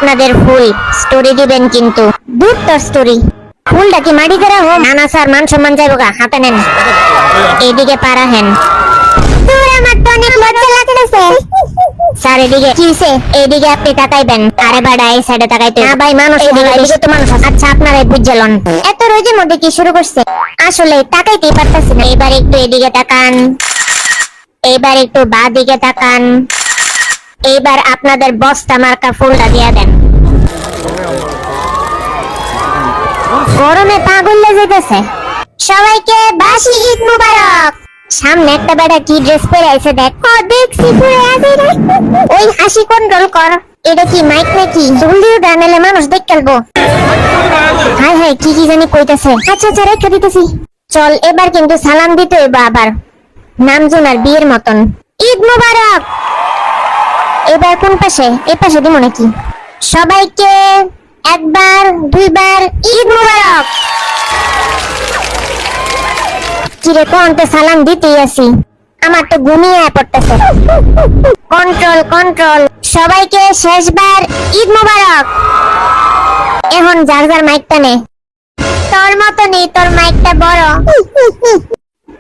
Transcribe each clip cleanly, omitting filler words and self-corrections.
আপনাদের ফুল স্টোরি দিবেন কিন্তু দূর তোর স্টোরি। ফুলটা কি মাটি করা হোক? না না স্যার, মান সম্মান যাইব গা, হাতে নেন। এইদিকে পারা হেন। তোর আমার তো অনেক লজ্জা লাগতেছে স্যার। এদিকে কি হইছে? এইদিকে আপনি তাকাইবেন। আরে বাড়া, এই সাইডে তাকাইতে না ভাই, মানুষ এদিকে তো মানুষ আছে। আচ্ছা আপনারাই বুঝলেন। এত রোজের মধ্যে কি শুরু করছে? আসলে তাকাইতেই পারতাছি না। এবার একটু এদিকে তাকান, এইবার একটু বাঁ দিকে তাকান। এইবার আপনাদের বস্তা মার্কা ফুলটা দিয়ে দেন। গরমে পাগল লেগে যেতেছে। সবাইকে বাসি ঈদ মুবারক। সামনে একটা বেটা কি ড্রেস পরে আছে দেখ। দেখছি পরে আছে রে। ওই হাসি কন্ট্রোল কর। এটা কি মাইক নাকি? জলদি গানেলে মানুষ দেখ খেলবো। হাই হাই, কি কি জানি কইতাছে। আচ্ছা আচ্ছা, রেখে দিতেছি। চল এবার কিন্তু সালাম দিতে হইব আবার, নামজুনার বিয়ের মতন। ঈদ মুবারক। এবার কোন পাশে? এই পাশে দিব নাকি? সবাইকে একবার দুইবার ঈদ মুবারক। কিরে কোনতে সালাম দিতেই আছি, আমার তো ঘুমিয়ে পড়তেছে। Control control. সবাইকে শেষবার ঈদ মুবারক। এখন যার যার মাইকটা নে। তোর মতো নেই, তোর মাইকটা বড়।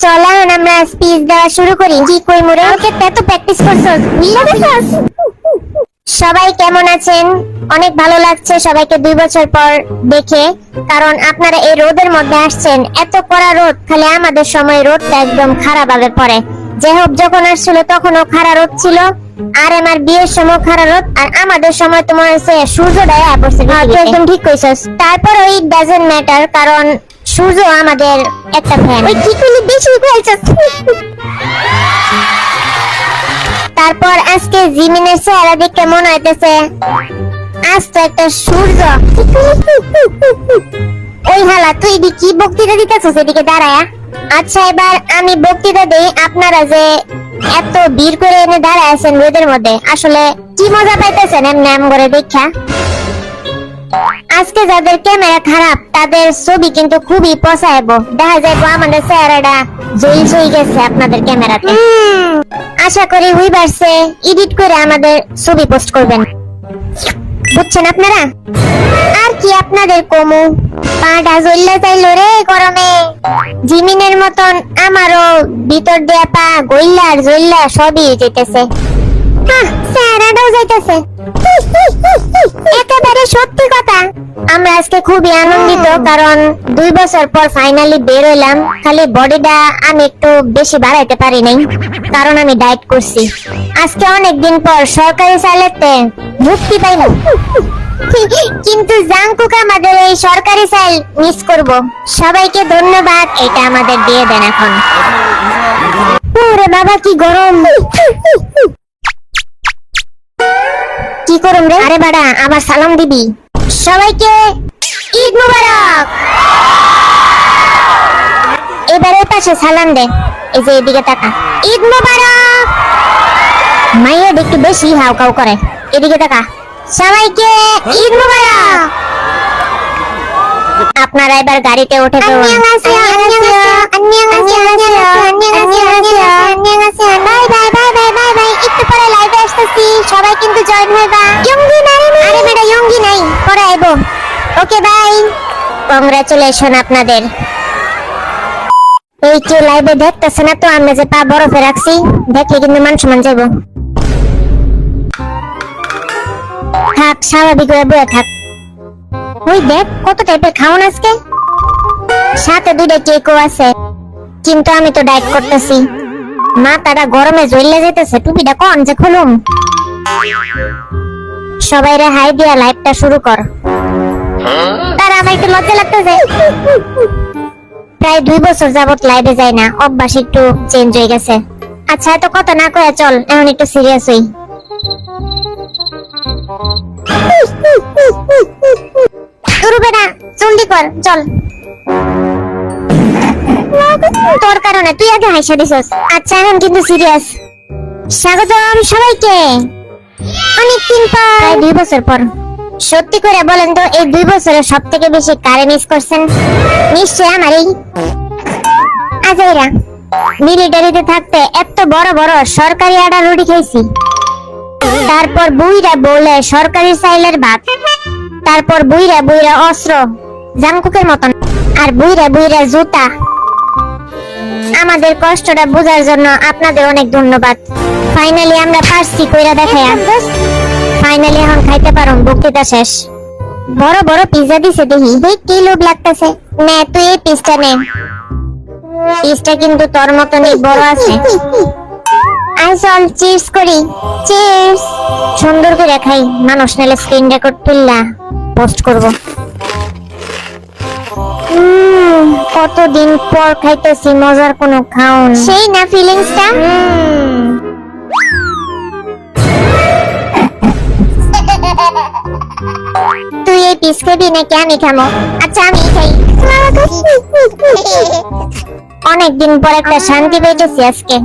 চল এখন আমরা স্পিচ দেওয়া শুরু করি। কি কই মুরে? ওকে এত প্র্যাকটিস করছস, বুঝলা গেছস? সবাই কেমন আছেন? অনেক ভালো লাগছে সবাইকে 2 বছর পর দেখে। কারণ আপনারা এই রোদের মধ্যে আসছেন, এত কড়া রোদ। খালি আমাদের সময় রোদটা একদম খারাপ ভাবে পড়ে। যে হোক, যখন আসছিল তখনও খারাপ রোদ ছিল, আর আমার বিয়ের সময় খারাপ রোদ, আর আমাদের সময় তোমার হচ্ছে সূর্যটাই পড়ছে। একদম ঠিক কইছস। তারপর ওই ডাজন্ট ম্যাটার, কারণ সূর্য আমাদের একটা ফ্যান। ওই কি কইলি? বেশি কইছস। তারপর আজকে জিমিনের চেহারা দেখে মনে হইতেছে আজ তো একটা সূর্য। ওই হালা, তুই কি বক্তৃতা দিতেছিস এদিকে দাঁড়ায়া? আচ্ছা এবার আমি বক্তৃতা দেই। আপনারা যে এত ভিড় করে এনে দাঁড়ায় আছেন রোদের মধ্যে, আসলে কি মজা পাইতেছেন এমনি আম করে দেখা? আজকে যাদের ক্যামেরা খারাপ তাদের ছবি কিন্তু খুবই পছাইবো। দেখা যাইবো আমাদের চেহারাটা জল জই গেছে আপনাদের ক্যামেরাতে। আশা করি উইবারসে এডিট করে আমাদের ছবি পোস্ট করবেন, বুঝছেন আপনারা? আর কি আপনাদের কমু, পাটা জ্বললে যাইলো রে গরমে। জিমিনের মতন আমারও ভিতর দিয়ে পা গইলা আর জ্বললা সবই যেতেছে। চেহারাটাও যাইতেছে। একেবারে সত্যি কথা। আমরা আজকে খুবই আনন্দিত, কারণ 2 বছর পর ফাইনালি বের হইলাম। খালি বডিটা আমি একটু বেশি বাড়াইতে পারি নাই, কারণ আমি ডায়েট করছি। আজকে অনেকদিন পর সরকারি চাইলেতে মুক্তি পাইলাম, কিন্তু জাংকুক আমাদের এই সরকারি চাইল মিস করব। সবাইকে ধন্যবাদ। এটা আমাদের দিয়ে দেন এখন। ওরে বাবা কি গরম! কি করুম রে? আরে বাড়া, আবার সালাম দিবি। সবাইকে ঈদ মুবারক। এবারে পাশে সালাম দে। এই যে এদিকে তাকা। ঈদ মুবারক। মাইয়া একটু বেশি হাউকাউ করে। এদিকে তাকা। সবাইকে ঈদ মুবারক। আপনারা এবার গাড়িতে উঠে পড়ুন। একটু পরে লাইভে আসতেছি, সবাই কিন্তু জয়েন হইবা। ইয়ঙ্গি নাই, আরে বেটা ইয়ঙ্গি নাই, পরে আইবো। Okay bye. কংগ্রাচুলেশন আপনাদের। এই যে লাইভে দেখতেছে না তো, আমরা যে পা বরফে রাখছি, দেখলে কিন্তু মান সম্মান যাইবো। থাক, স্বাভাবিক হয়ে বয়ে থাক। ওই দেখ কত টাইপের খাওন আজকে। সাথে 2টা কেকও আছে, কিন্তু আমি তো ডায়েট করতেছি। মাথাটা গরমে জ্বলে যেতেছে। টুপিটা কোন যে খুলুম? সবাই রে হাই দিয়া লাইভটা শুরু কর। তার আমার একটু লজ্জা লাগতেছে। প্রায় 2 বছর যাবত লাইভে যাই না, অভ্যাস একটু চেঞ্জ হয়ে গেছে। আচ্ছা এত কথা না কয়ে চল এখন একটু সিরিয়াস হই। করবে না, জলদি কর চল। তোর কারণে তুই আগে হাসা দিছস। আচ্ছা এখন কিন্তু সিরিয়াস। স্বাগতম সবাইকে অনেকদিন পর, প্রায় 2 বছর পর। সত্যি করে বলেন তো, এই 2 বছরে সব থেকে বেশি কারে মিস করছেন? নিশ্চয় আমারই। আজাইরা মিলিটারিতে থাকতে এত বড় বড় সরকারি আটা রুটি খাইছি, তারপর বুইরা বলে সরকারি চাইলের ভাত, তারপর বুইরা বুইরা অস্ত্র জাংকুকের মতন, আর বুইরা বুইরা জুতা। আমাদের কষ্টটা বোঝার জন্য আপনাদের অনেক ধন্যবাদ। ফাইনালি আমরা পারছি কইরা দেখায়া। ফাইনালি এখন খাইতে পারুম, বক্তৃতা শেষ। বড় বড় পিজ্জা দিছে দেখি, দেখ কি লোভ লাগতেছে। নে তুই এই পিসটা নে, পিসটা কিন্তু তোর মতনই বড় আছে। আই চল চিপস করি, চিপস। সুন্দর করে খাই, মানুষ নালে স্ক্রিন রেকর্ড তুললা পোস্ট করব। কতদিন পর খাইতেছি মজার কোনো খাউন, সেই না ফিলিংসটা। তুই এই পিস খাবি নাকি আমি খাবো? আচ্ছা আমি খাই। অনেকদিন পর একটা শান্তি পেয়েছি আজকে।